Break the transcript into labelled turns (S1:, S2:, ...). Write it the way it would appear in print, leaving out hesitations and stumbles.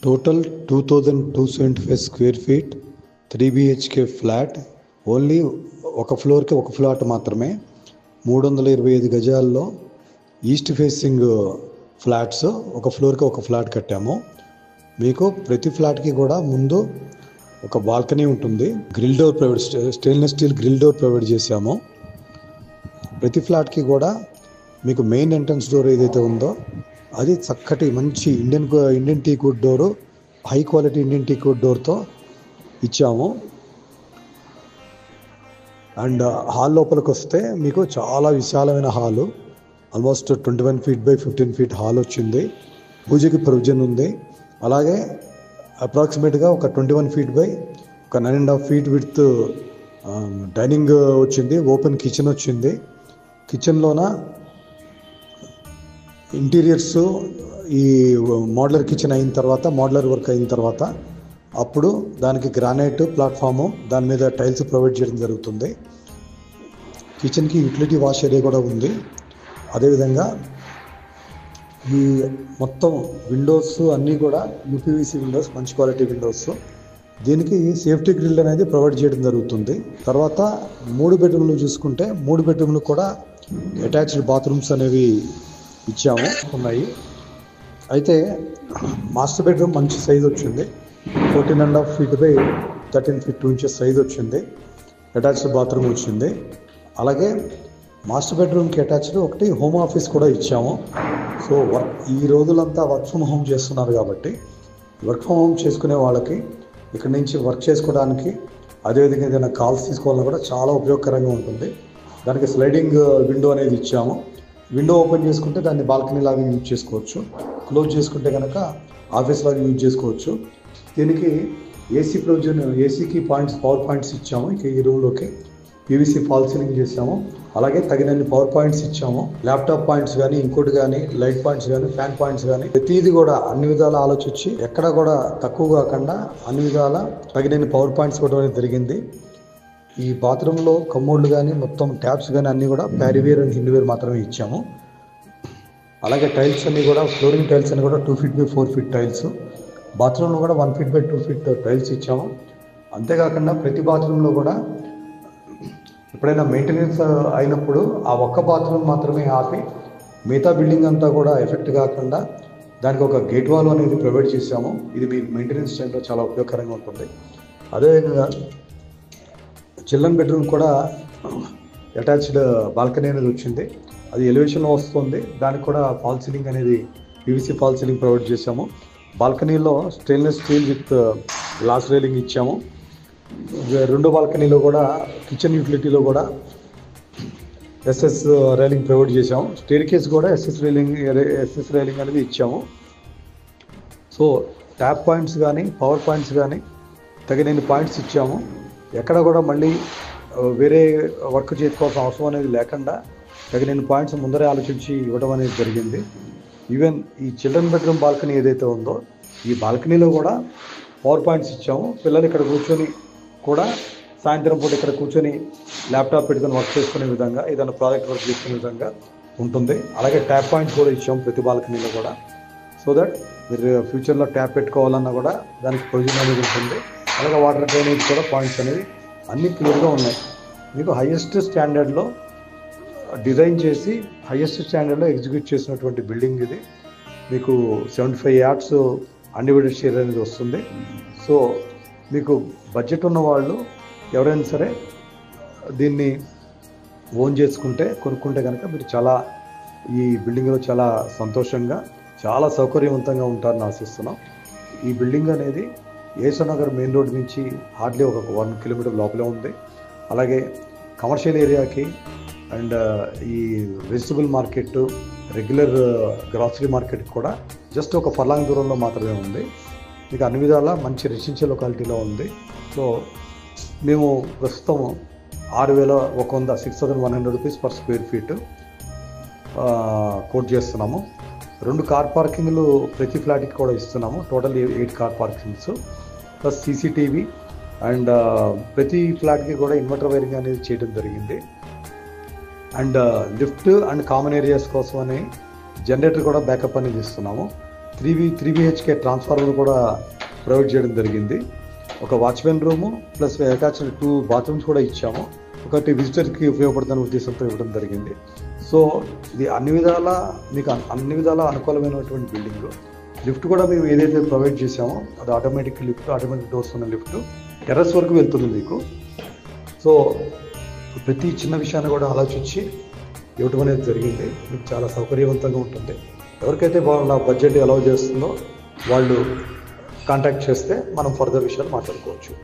S1: Total 2275 square feet, 3 BHK flat. Only ఒక ఫ్లోర్కి ఒక ఫ్లాట్ మాత్రమే. 325 గజాల్లో ఈస్ట్ ఫేసింగ్ ఫ్లాట్స్, ఒక ఫ్లోర్కి ఒక ఫ్లాట్ కట్టాము. మీకు ప్రతి ఫ్లాట్కి కూడా ముందు ఒక బాల్కనీ ఉంటుంది. Grill door stainless steel grill door provide చేశాము. ప్రతి ఫ్లాట్కి కూడా మీకు మెయిన్ ఎంట్రన్స్ డోర్ ఏదైతే ఉందో అది చక్కటి మంచి Indian teakwood door, high quality Indian teakwood డోర్తో ఇచ్చాము. అండ్ హాల్ లోపలికి వస్తే మీకు చాలా విశాలమైన hall, almost 21 feet by 15 feet hall వచ్చింది. పూజకి ప్రొవిజన్ ఉంది. అలాగే అప్రాక్సిమేట్గా ఒక 21 feet by ఒక 9.5 feet విడ్త్ డైనింగ్ వచ్చింది. ఓపెన్ కిచెన్ వచ్చింది. కిచెన్లోన ఇంటీరియర్స్ ఈ మోడ్యులర్ కిచెన్ అయిన తర్వాత, మోడ్యులర్ వర్క్ అయిన తర్వాత అప్పుడు దానికి గ్రానైట్ ప్లాట్ఫాము, దాని మీద టైల్స్ ప్రొవైడ్ చేయడం జరుగుతుంది. కిచెన్కి యూటిలిటీ వాష్ ఏరియా కూడా ఉంది. అదేవిధంగా ఈ మొత్తం విండోస్ అన్నీ కూడా యూపీవీసీ విండోస్, మంచి క్వాలిటీ విండోస్. దీనికి సేఫ్టీ గ్రిల్ అనేది ప్రొవైడ్ చేయడం జరుగుతుంది. తర్వాత 3 బెడ్రూమ్లు చూసుకుంటే 3 బెడ్రూమ్లు కూడా అటాచ్డ్ బాత్రూమ్స్ అనేవి ఇచ్చాము ఉన్నాయి. అయితే మాస్టర్ బెడ్రూమ్ మంచి సైజ్ వచ్చింది. 14.5 feet by 13 feet 2 inches size వచ్చింది. అటాచ్డ్ బాత్రూమ్ వచ్చింది. అలాగే మాస్టర్ బెడ్రూమ్కి అటాచ్డ్ ఒకటి హోమ్ ఆఫీస్ కూడా ఇచ్చాము. సో ఈ రోజులంతా వర్క్ ఫ్రమ్ హోమ్ చేస్తున్నారు కాబట్టి వర్క్ ఫ్రమ్ హోమ్ చేసుకునే వాళ్ళకి ఇక్కడ నుంచి వర్క్ చేసుకోవడానికి, అదేవిధంగా ఏదైనా కాల్స్ తీసుకోవాలన్నా కూడా చాలా ఉపయోగకరంగా ఉంటుంది. దానికి స్లైడింగ్ విండో అనేది ఇచ్చాము. విండో ఓపెన్ చేసుకుంటే దాన్ని బాల్కనీ లాగా యూజ్ చేసుకోవచ్చు. క్లోజ్ చేసుకుంటే కనుక ఆఫీస్ లాగా యూజ్ చేసుకోవచ్చు. దీనికి ఏసీ ప్రొవిజన్, ఏసీకి పవర్ పాయింట్స్ ఇచ్చాము. ఇక ఈ రూమ్లోకి పీవీసీ ఫాల్ సీలింగ్ చేసాము. అలాగే తగినన్ని పవర్ పాయింట్స్ ఇచ్చాము. ల్యాప్టాప్ పాయింట్స్ కానీ, ఇంకోటి కానీ, లైట్ పాయింట్స్ కానీ, ఫ్యాన్ పాయింట్స్ కానీ, ప్రతిదీ కూడా అన్ని విధాలా ఆలోచించి ఎక్కడ కూడా తక్కువ కాకుండా అన్ని విధాలా తగినన్ని పవర్ పాయింట్స్ ఇవ్వడం అనేది జరిగింది. ఈ బాత్రూంలో కమోడ్లు కానీ, మొత్తం ట్యాప్స్ కానీ అన్నీ కూడా ప్యారీవేర్ అండ్ హిండ్వేర్ మాత్రమే ఇచ్చాము. అలాగే టైల్స్ అన్నీ కూడా, ఫ్లోరింగ్ టైల్స్ అన్నీ కూడా 2 feet by 4 feet టైల్స్. బాత్రూంలో కూడా 1 feet by 2 feet టైల్స్ ఇచ్చాము. అంతేకాకుండా ప్రతి బాత్రూంలో కూడా ఎప్పుడైనా మెయింటెనెన్స్ అయినప్పుడు ఆ ఒక్క బాత్రూమ్ మాత్రమే ఆపి మిగతా బిల్డింగ్ అంతా కూడా ఎఫెక్ట్ కాకుండా దానికి ఒక గేట్ వాల్ అనేది ప్రొవైడ్ చేసాము. ఇది మీ మెయింటెనెన్స్ టైంలో చాలా ఉపయోగకరంగా ఉంటుంది. అదేవిధంగా చిల్డ్రన్ బెడ్రూమ్ కూడా అటాచ్డ్ బాల్కనీ అనేది వచ్చింది. అది ఎలివేషన్లో వస్తుంది. దానికి కూడా ఫాల్ సీలింగ్ అనేది పీవీసీ ఫాల్ సీలింగ్ ప్రొవైడ్ చేసాము. బాల్కనీలో stainless steel with glass railing ఇచ్చాము. రెండో బాల్కనీలో కూడా కిచెన్ యూటిలిటీలో కూడా ఎస్ఎస్ రైలింగ్ ప్రొవైడ్ చేసాము. స్టేర్ కేస్ కూడా ఎస్ఎస్ రైలింగ్ అనేది ఇచ్చాము. సో ట్యాప్ పాయింట్స్ కానీ, పవర్ పాయింట్స్ కానీ తగినన్ని పాయింట్స్ ఇచ్చాము. ఎక్కడ కూడా మళ్ళీ వేరే వర్క్ చేసుకోవాల్సిన అవసరం అనేది లేకుండా తగినన్ని పాయింట్స్ ముందరే ఆలోచించి ఇవ్వడం అనేది జరిగింది. ఈవెన్ ఈ చిల్డ్రన్ బెడ్రూమ్ బాల్కనీ ఏదైతే ఉందో ఈ బాల్కనీలో కూడా పవర్ పాయింట్స్ ఇచ్చాము. పిల్లలు ఇక్కడ కూర్చొని కూడా సాయంత్రం పూట ఇక్కడ కూర్చొని ల్యాప్టాప్ పెట్టుకొని వర్క్ చేసుకునే విధంగా, ఏదైనా ప్రాజెక్ట్ వర్క్ చేసుకునే విధంగా ఉంటుంది. అలాగే ట్యాప్ పాయింట్స్ కూడా ఇచ్చాము ప్రతి బాల్కనీలో కూడా. సో దట్ మీరు ఫ్యూచర్లో ట్యాప్ పెట్టుకోవాలన్నా కూడా దానికి ప్రొవిజన్ అనేది ఉంటుంది. అలాగే వాటర్ డ్రైనేజ్ కూడా పాయింట్స్ అనేవి అన్నీ క్లియర్గా ఉన్నాయి. మీకు హైయెస్ట్ స్టాండర్డ్లో డిజైన్ చేసి హైయెస్ట్ స్టాండర్డ్లో ఎగ్జిక్యూట్ చేసినటువంటి బిల్డింగ్ ఇది. మీకు 75 yards అన్డివైడెడ్ షేర్ అనేది వస్తుంది. సో మీకు బడ్జెట్ ఉన్న వాళ్ళు ఎవరైనా సరే దీన్ని ఓన్ చేసుకుంటే, కొనుక్కుంటే కనుక మీరు చాలా ఈ బిల్డింగ్లో చాలా సంతోషంగా, చాలా సౌకర్యవంతంగా ఉంటారని ఆశిస్తున్నాం. ఈ బిల్డింగ్ అనేది ఏసనగర్ మెయిన్ రోడ్ నుంచి హార్డ్లీ ఒక 1 kilometer లోపలే ఉంది. అలాగే కమర్షియల్ ఏరియాకి అండ్ ఈ వెజిటబుల్ మార్కెట్, రెగ్యులర్ గ్రాసరీ మార్కెట్కి కూడా జస్ట్ ఒక ఫర్లాంగ్ దూరంలో మాత్రమే ఉంది. మీకు అన్ని విధాలా మంచి రెసిడెన్షియల్ లొకాలిటీలో ఉంది. సో మేము ప్రస్తుతం 6,100 rupees per square feet quote చేస్తున్నాము. 2 కార్ పార్కింగ్లు ప్రతి ఫ్లాట్కి కూడా ఇస్తున్నాము. Total 8 car parkings plus CCTV and ప్రతి ఫ్లాట్కి కూడా ఇన్వర్టర్ వైరింగ్ అనేది చేయడం జరిగింది. And lift and common areas కోసమని జనరేటర్ కూడా బ్యాకప్ అనేది ఇస్తున్నాము. త్రీ బిహెచ్కే ట్రాన్స్ఫార్మర్ కూడా ప్రొవైడ్ చేయడం జరిగింది. ఒక watchman room plus attached 2 bathrooms కూడా ఇచ్చాము. ఒకటి విజిటర్కి ఉపయోగపడుతున్న ఉద్దేశంతో ఇవ్వడం జరిగింది. సో ఇది అన్ని విధాలా అనుకూలమైనటువంటి బిల్డింగ్. లిఫ్ట్ కూడా మేము ఏదైతే ప్రొవైడ్ చేసామో అది ఆటోమేటిక్ డోర్స్ ఉన్న లిఫ్ట్ టెర్రస్ వరకు వెళ్తుంది మీకు. సో ప్రతి చిన్న విషయాన్ని కూడా ఆలోచించి ఇవ్వటం అనేది జరిగింది. మీకు చాలా సౌకర్యవంతంగా ఉంటుంది. ఎవరికైతే వాళ్ళ బడ్జెట్ అలౌ చేస్తుందో వాళ్ళు కాంటాక్ట్ చేస్తే మనం ఫర్దర్ విషయాలు మాట్లాడుకోవచ్చు.